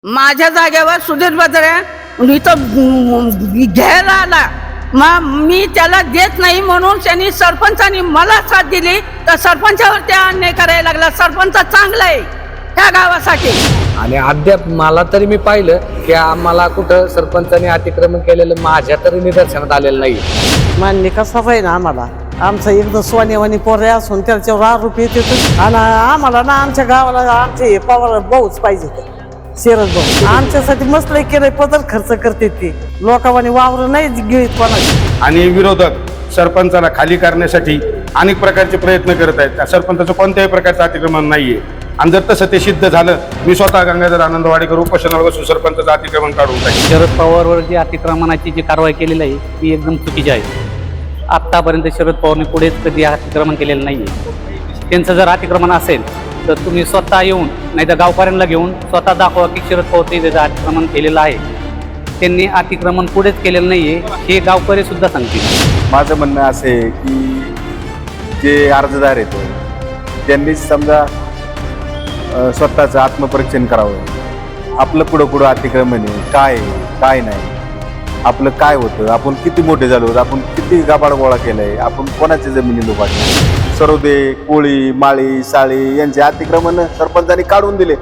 माझ्या जागेवर सुधीर बद्रे इथं घ्यायला आला, मग मी त्याला देत नाही म्हणून त्यांनी सरपंचानी मला साथ दिली, तर सरपंचावर त्या अन्याय करायला लागला. सरपंच चांगला आहे ह्या गावासाठी. आणि अद्याप मला तरी मी पाहिलं की आम्हाला कुठं सरपंचाने अतिक्रमण केलेलं माझ्या तरी निदर्शनात आलेलं नाही. मान्य कसा पाहिजे आम्हाला, आमचं एकदम सोनेवानी पोरे असून त्याच्यावर आरोप येते आणि आम्हाला ना आमच्या गावाला आमचे पवार भाऊच पाहिजे. शरद भाऊ आमच्यासाठी मस्त केलंय, पदर खर्च करते ती लोकांनी वावर नाही घेत कोणाची. आणि विरोधक सरपंचाला खाली करण्यासाठी अनेक प्रकारचे प्रयत्न करत आहेत. त्या सरपंचाचं कोणत्याही प्रकारचं अतिक्रमण नाहीये. आणि जर तसं ते सिद्ध झालं, मी स्वतः गंगाधर आनंदवाडीकर उपोषणावर बसून सरपंचाचं अतिक्रमण काढून टाकेन. शरद पवारवर जी अतिक्रमणाची जी कारवाई केलेली आहे ती एकदम चुकीची आहे. आत्तापर्यंत शरद पवारने पुढेच कधी अतिक्रमण केलेलं नाही आहे. त्यांचं जर अतिक्रमण असेल तर तुम्ही स्वतः येऊन, नाही तर गावकऱ्यांना घेऊन स्वतः दाखवा की शरद पवारने त्याचं अतिक्रमण केलेलं आहे. त्यांनी अतिक्रमण पुढेच केलेलं नाही आहे हे गावकरी सुद्धा सांगतील. माझं म्हणणं असे आहे की जे अर्जदार आहेत त्यांनी समजा स्वतःचं आत्मपरीक्षण करावं. आपलं कुठं अतिक्रमण आहे, काय नाही, आपलं काय होतं, आपण किती मोठे झालो, आपण किती गाबाड गोळा केलाय, आपण कोणाच्या जमिनी लोकांनी. सरोदे, कोळी, माळी, साळी यांचे अतिक्रमण सरपंचांनी काढून दिले.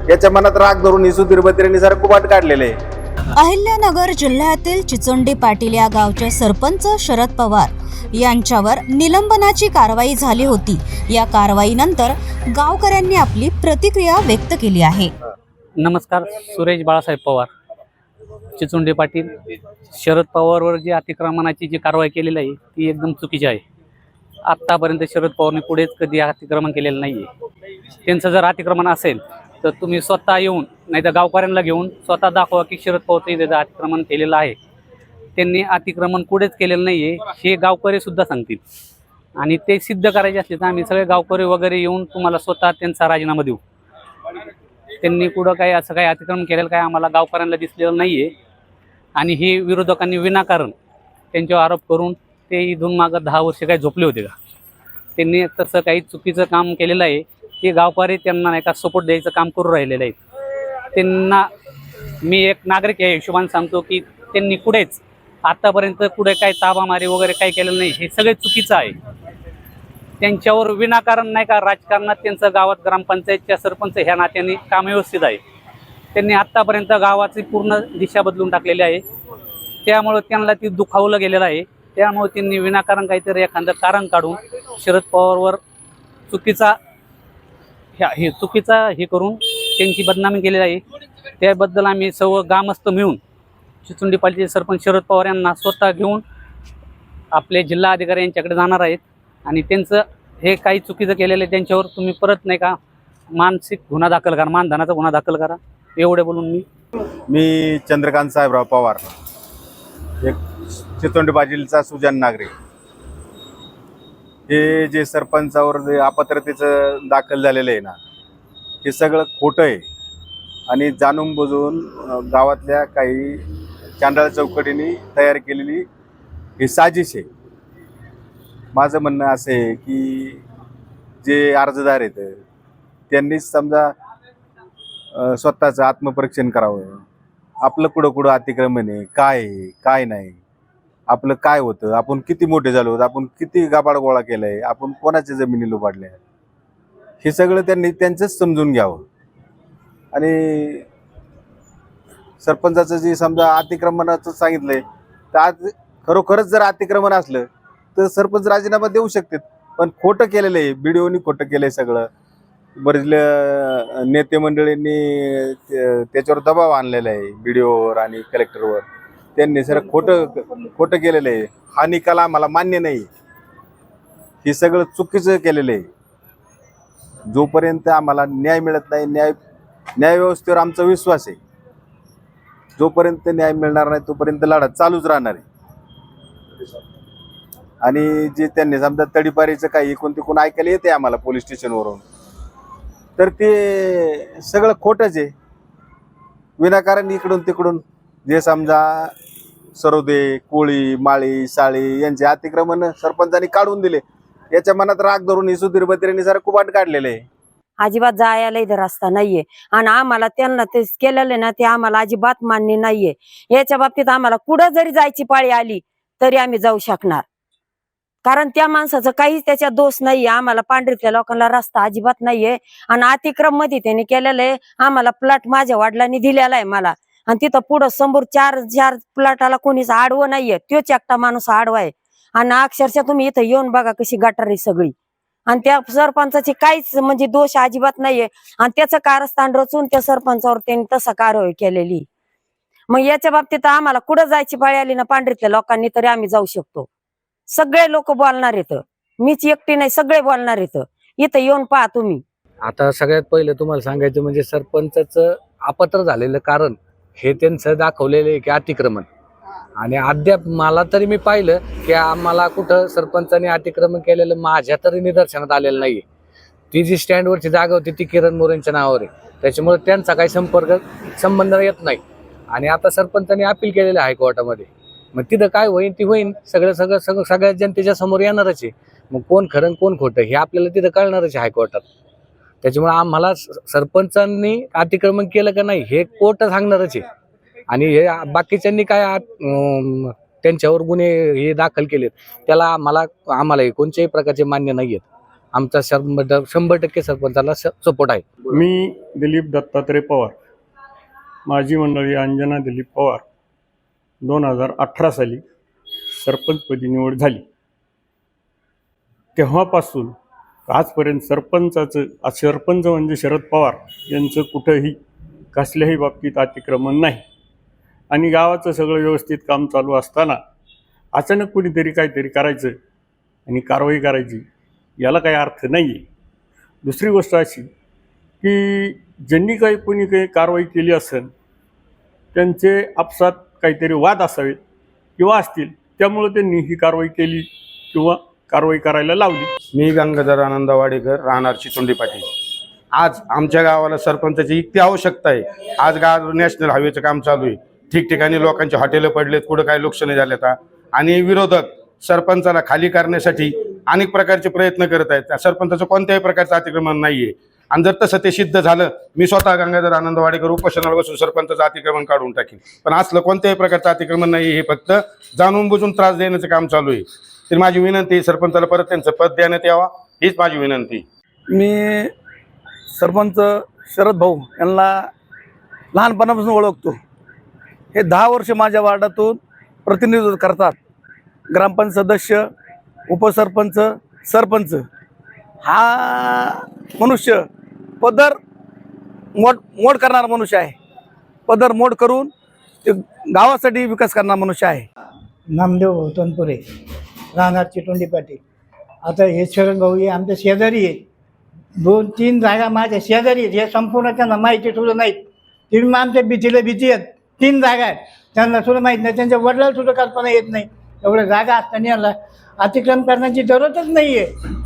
याच्या मनात राग धरून ही सुधीर बत्रेंनी सारं कुबाट काढलेलं आहे. अहिल्यानगर जिल्ह्यातील चिचोंडी पाटील या गावचे सरपंच शरद पवार यांच्यावर निलंबनाची कारवाई झाली होती. या कारवाईनंतर गावकऱ्यांनी आपली प्रतिक्रिया व्यक्त केली आहे. नमस्कार, सुरेश बाळासाहेब पवार, चिचोंडी पाटील. शरद पवारवर जी अतिक्रमणाची जी कारवाई केलेली आहे ती एकदम चुकीची आहे. आत्तापर्यंत शरद पवारने पुढेच कधी अतिक्रमण केलेलं नाही आहे. त्यांचं जर अतिक्रमण असेल तर तुम्ही स्वतः येऊन, नाही तर गावकऱ्यांना घेऊन स्वतः दाखवा की शरद पवारने त्याचं अतिक्रमण केलेलं आहे. त्यांनी अतिक्रमण पुढेच केलेलं नाही आहे हे गावकरी सुद्धा सांगतील. आणि ते सिद्ध करायचे असले तर आम्ही सगळे गावकरी वगैरे येऊन तुम्हाला स्वतः त्यांचा राजीनामा देऊ. त्यांनी पुढं काही असं काही अतिक्रमण केलेलं काय आम्हाला गावकऱ्यांना दिसलेलं नाही आहे. आणि हे विरोधकांनी विनाकारण त्यांच्यावर आरोप करून ते इथून मागं 10 वर्ष काही झोपले होते का? त्यांनी तसं काही चुकीचं काम केलेलं आहे. ते गावकरी त्यांना नाही का सपोर्ट द्यायचं काम करून राहिलेलं आहे. त्यांना मी एक नागरिक या हिशोबाने सांगतो की त्यांनी पुढेच आत्तापर्यंत पुढे काही ताबामारी वगैरे काही केलेलं नाही. हे सगळे चुकीचं आहे. त्यांच्यावर विनाकारण नाही का राजकारणात त्यांचं गावात ग्रामपंचायतच्या सरपंच ह्या नात्याने काम व्यवस्थित आहे. त्यांनी आत्तापर्यंत गावाची पूर्ण दिशा बदलून टाकलेली आहे. त्यामुळं त्यांना ती दुखावलं गेलेलं आहे. त्यामुळे त्यांनी विनाकारण काहीतरी एखादं कारण काढून शरद पवारवर चुकीचा हे करून त्यांची बदनामी केलेली आहे. त्याबद्दल आम्ही सर्व ग्रामस्थ मिळून चिचोंडी पाटीलचे सरपंच शरद पवार यांना स्वतः घेऊन आपले जिल्हा अधिकारी यांच्याकडे जाणार आहेत. आणि त्यांचं हे काही चुकीचं केलेलं आहे त्यांच्यावर तुम्ही परत नाही का मानसिक गुन्हा दाखल करा, मानधनाचा गुन्हा दाखल करा. एवढे बोलून मी चंद्रकांत साहेबराव पवार, एक चिचोंडी पाटीलचा सुजान नागरिक. हे जे सरपंचावर जे अपात्रतेचं दाखल झालेलं आहे ना, हे सगळं खोटं आहे. आणि जाणून बुजून गावातल्या काही चांडाळ चौकटीने तयार केलेली ही साजिश आहे. माझं म्हणणं असं आहे की जे अर्जदार आहेत त्यांनीच समजा स्वतःचं आत्मपरीक्षण करावं. आपलं कुठं अतिक्रमण आहे, काय नाही, आपलं काय होतं, आपण किती मोठे झालो, आपण किती गाबाड गोळा केलाय, आपण कोणाच्या जमिनी लुबाडल्या, हे सगळं त्यांनी त्यांचंच समजून घ्यावं. आणि सरपंचाचं जे समजा अतिक्रमणाचं सांगितलंय तर आज खरोखरच जर अतिक्रमण असलं तर सरपंच राजीनामा देऊ शकतात. पण खोटं केलेलं आहे, बीडीओनी खोटं केलंय सगळं. बरेच नेते मंडळींनी त्याच्यावर दबाव आणलेला आहे बीडीओवर आणि कलेक्टरवर. त्यांनी सर खोटं केलेलं आहे. हा निकाल आम्हाला मान्य नाही. हे सगळं चुकीचं केलेलं आहे. जोपर्यंत आम्हाला न्याय मिळत नाही, न्याय व्यवस्थेवर आमचा विश्वास आहे. जोपर्यंत न्याय मिळणार नाही तोपर्यंत लढा चालूच राहणार आहे. आणि जे त्यांनी समजा तडीपारीचं काही इकडून तिकडून ऐकायला येते आम्हाला पोलीस स्टेशनवरून, तर ते सगळं खोटंच आहे. विनाकारण इकडून तिकडून जे समजा सरोदे, कोळी, माळी, साळी यांचे अतिक्रमण सरपंचांनी काढून दिले. याच्या मनात राग धरून ही सुधीर बत्रेंनी सारं कुबाट काढलेलं आहे. अजिबात जायला इथं रस्ता नाहीये आणि आम्हाला त्यांना ते केलेलं ना ते आम्हाला अजिबात मान्य नाहीये. याच्या बाबतीत आम्हाला कुठं जरी जायची पाळी आली तरी आम्ही जाऊ शकणार, कारण त्या माणसाचं काहीच त्याच्यात दोष नाहीये. आम्हाला पांढरीतल्या लोकांना रस्ता अजिबात नाहीये आणि अतिक्रम मध्ये त्यांनी केलेलं आहे. आम्हाला प्लॉट माझ्या वडिलांनी दिलेला आहे मला, आणि तिथं पुढं समोर चार प्लॉटाला कोणीच आडवं नाहीये, तोच एकटा माणूस आडवा आहे. आणि अक्षरशः तुम्ही इथं येऊन बघा कशी गटार आहे सगळी, आणि त्या सरपंचाची काहीच म्हणजे दोष अजिबात नाहीये. आणि त्याचं कारस्थान रचून त्या सरपंचावर त्यांनी तसा कारवाई केलेली. मग याच्या बाबतीत आम्हाला कुठं जायची पाळी आली ना पांढरीतल्या लोकांनी तरी आम्ही जाऊ शकतो. सगळे लोक बोलणार येत, मीच एकटी नाही, सगळे बोलणार येत. इथं येऊन पहा तुम्ही. आता सगळ्यात पहिलं तुम्हाला सांगायचं म्हणजे सरपंचाचं अपात्र झालेलं कारण हे त्यांचं दाखवलेलं आहे की अतिक्रमण. आणि अद्याप मला तरी मी पाहिलं की आम्हाला कुठं सरपंचाने अतिक्रमण केलेलं माझ्या तरी निदर्शनात आलेलं नाहीये. ती जी स्टँडवरची जागा होती ती किरण मोरेंच्या नावावर आहे, त्याच्यामुळे त्यांचा काही संबंध येत नाही. आणि आता सरपंचाने अपील केलेलं आहे हायकोर्टामध्ये. मग तिथं काय होईल ती होईल, सगळ्या जनतेच्या समोर येणारच आहे. मग कोण खरं कोण खोटं हे आपल्याला तिथं कळणारच आहे हायकोर्टात. त्याच्यामुळे आम्हाला सरपंचांनी अतिक्रमण केलं का नाही हे कोर्ट सांगणारच आहे. आणि हे बाकीच्यांनी काय त्यांच्यावर गुन्हे हे दाखल केलेत त्याला आम्हाला कोणत्याही प्रकारचे मान्य नाही आहेत. आमचा 100% सरपंचाला सपोर्ट आहे. मी दिलीप दत्तात्रय पवार, माझी मंडळी अंजना दिलीप पवार 2018 साली सरपंचपदी निवड झाली. तेव्हापासून आजपर्यंत सरपंच म्हणजे शरद पवार यांचं कुठंही कसल्याही बाबतीत अतिक्रमण नाही. आणि गावाचं सगळं व्यवस्थित काम चालू असताना अचानक कुणीतरी काहीतरी करायचं आणि कारवाई करायची याला काही अर्थ नाही आहे. दुसरी गोष्ट अशी की ज्यांनी कोणी काही कारवाई केली असेल त्यांचे आपसात काहीतरी वाद असावेत किंवा असतील, त्यामुळे त्यांनी ही कारवाई केली किंवा कारवाई करायला लावली. मी गंगाधर आनंद वाडेकर, राहणार चिचोंडी पाटील. आज आमच्या गावाला सरपंचाची इतकी आवश्यकता आहे. आज गाव नॅशनल हायवेचं काम चालू आहे, ठिकठिकाणी लोकांचे हॉटेलं पडलेत, कुठं काय लक्ष नाही झाले आता. आणि विरोधक सरपंचाला खाली करण्यासाठी अनेक प्रकारचे प्रयत्न करत आहेत. सरपंचाचं कोणत्याही प्रकारचं अतिक्रमण नाहीये. आणि जर तसं ते सिद्ध झालं, मी स्वतः गंगाधर आनंद वाडेकर उपोषणावर बसून सरपंचाचं अतिक्रमण काढून टाकेन. पण असलं कोणत्याही प्रकारचं अतिक्रमण नाही, हे फक्त जाणून बुजून त्रास देण्याचं काम चालू आहे. तर माझी विनंती आहे सरपंचाला परत त्यांचं पद देण्यात यावा, हीच माझी विनंती. मी सरपंच शरद भाऊ यांना लहानपणापासून ओळखतो. हे 10 वर्ष माझ्या वार्डातून प्रतिनिधित्व करतात. ग्रामपंचायत सदस्य, उपसरपंच, सरपंच. हा मनुष्य पदर मोड करणारा मनुष्य आहे. पदर मोड करून ते गावासाठी विकास करणारा मनुष्य आहे. नामदेव तनपुरे, राहणार चिचोंडी पाटील. आता हे शरद भाऊ हे आमच्या शेजारी आहेत. 2-3 जागा माझ्या शेजारी आहेत. हे संपूर्ण त्यांना माहिती सुद्धा नाहीत. तुम्ही आमच्या भीतीला भीती आहेत. 3 जागा आहेत, त्यांना सुद्धा माहीत नाही. त्यांच्या वडिलांना सुद्धा कल्पना येत नाही. एवढ्या जागा असताना याला अतिक्रमण करण्याची जरूरतच नाही आहे.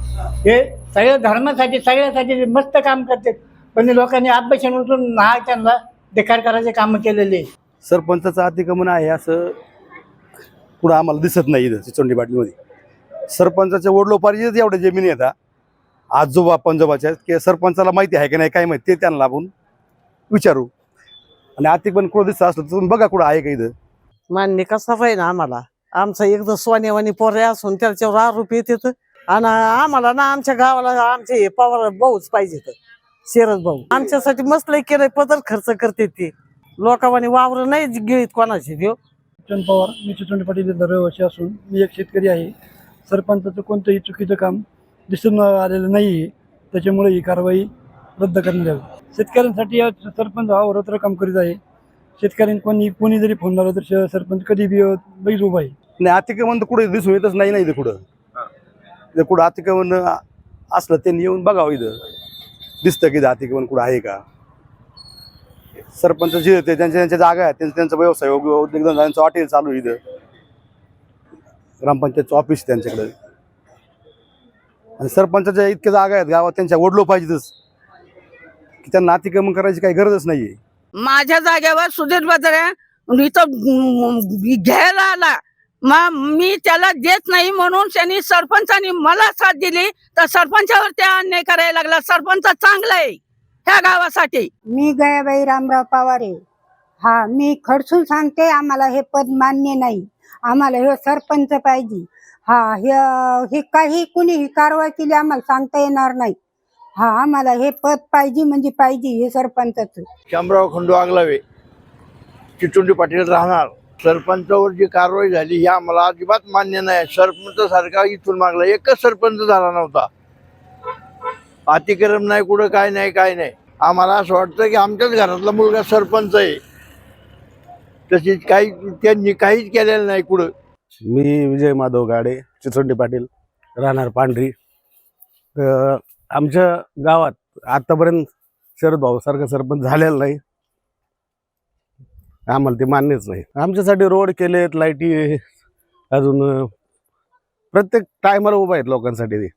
हे सगळ्या धर्मासाठी सगळ्यासाठी मस्त काम करतात, पण लोकांनी अभ्यासन उचलून त्यांना बेकार करायचे कामं केलेले. सरपंचाचं अतिक्रमण आहे असं पुढं आम्हाला दिसत नाही इथं चिचोंडी पाटीलमध्ये. सरपंचाच्या वडलोपारीच एवढ्या जमिनी येतात आजोबा पंजोबाच्या, की सरपंचाला माहिती आहे की नाही काय माहिती, ते त्यांना आपण विचारू. आणि अतिक्रमण कुठं दिसतं असलं तर तुम्ही बघा कुठं आहे का इथं. मान्य कसा पाहिजे आम्हाला. आमचा एकदम सोन्यावानी पोरे असून त्याच्यावर आरोप येतात. आणि आम्हाला ना आमच्या गावाला आमचे पवार भाऊच पाहिजे, शरद भाऊ. आमच्यासाठी मस्त केलंय, पदर खर्च करते ते. लोकांनी वावर नाही गिळीत कोणाची देव. चंद पवार, मी चिचोंडी पाटील रहिवासी असून मी एक शेतकरी आहे. सरपंचाचं कोणतंही चुकीचं काम दिसून आलेलं नाही आहे, त्याच्यामुळे ही कारवाई रद्द करण्यात यावी. शेतकऱ्यांसाठी या सरपंच हा होरत्र काम करीत आहे. शेतकऱ्यांनी कोणी जरी फोन लावला तर सरपंच कधी बैस उभा आहे. नाही अतिक्रमण तर कुठे दिसून येतच नाही ना इथं. कुठं अतिक्रमण असलं त्यांनी येऊन बघावं, इथं दिसतं की अतिक्रमण कुठं आहे का. सरपंच जे ते त्यांच्या जागा आहेत, त्यांचा व्यवसाय उद्योगधंद्यांचं हॉटेल चालू आहे इथं. ग्रामपंचायतचं ऑफिस त्यांच्याकडे. आणि सरपंचाच्या इतक्या जागा आहेत गावात, त्यांच्या वडलो पाहिजेतच की त्यांना अतिक्रमण करायची काही गरजच नाहीये. माझ्या जागेवर सुधीर बदरे इथं घ्यायला आला. मग मी त्याला देत नाही म्हणून त्यांनी सरपंचानी मला साथ दिली तर सरपंचावर त्या अन्याय करायला लागला. सरपंच चांगला आहे ह्या गावासाठी. मी गयाबाई रामराव पवार आहे. हा, मी खडसून सांगते, आम्हाला हे पद मान्य नाही. आम्हाला हे सरपंच पाहिजे. हा, हे काही कुणी ही कारवाई केली आम्हाला सांगता येणार नाही. हा, आम्हाला हे पद पाहिजे म्हणजे पाहिजे, हे सरपंचाचं. शामराव खंडू आगलावे, चिचुंडी पाटील राहणार. सरपंचावर जी कारवाई झाली ही आम्हाला अजिबात मान्य नाही. सरपंच सारखा इथून मागला एकच सरपंच झाला नव्हता. अतिक्रम नाही, कुठं काय नाही. आम्हाला असं वाटतं की आमच्याच घरातला मुलगा सरपंच आहे. तशीच त्यांनी काहीच केलेलं नाही कुठं. मी विजय माधव गाडे, चिचोंडी पाटील, राहणार पांढरी. आमच्या गावात आतापर्यंत शरद भाऊ सारखा सरपंच झालेला नाही. आम्हाला ते मान्यच नाही. आमच्यासाठी रोड केलेत, लाईटी अजून प्रत्येक टायमाला उभा आहेत लोकांसाठी. ते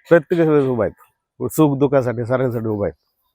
प्रत्येक वेळेस उभा आहेत, सुख दुःखासाठी सगळ्यांसाठी उभा आहेत.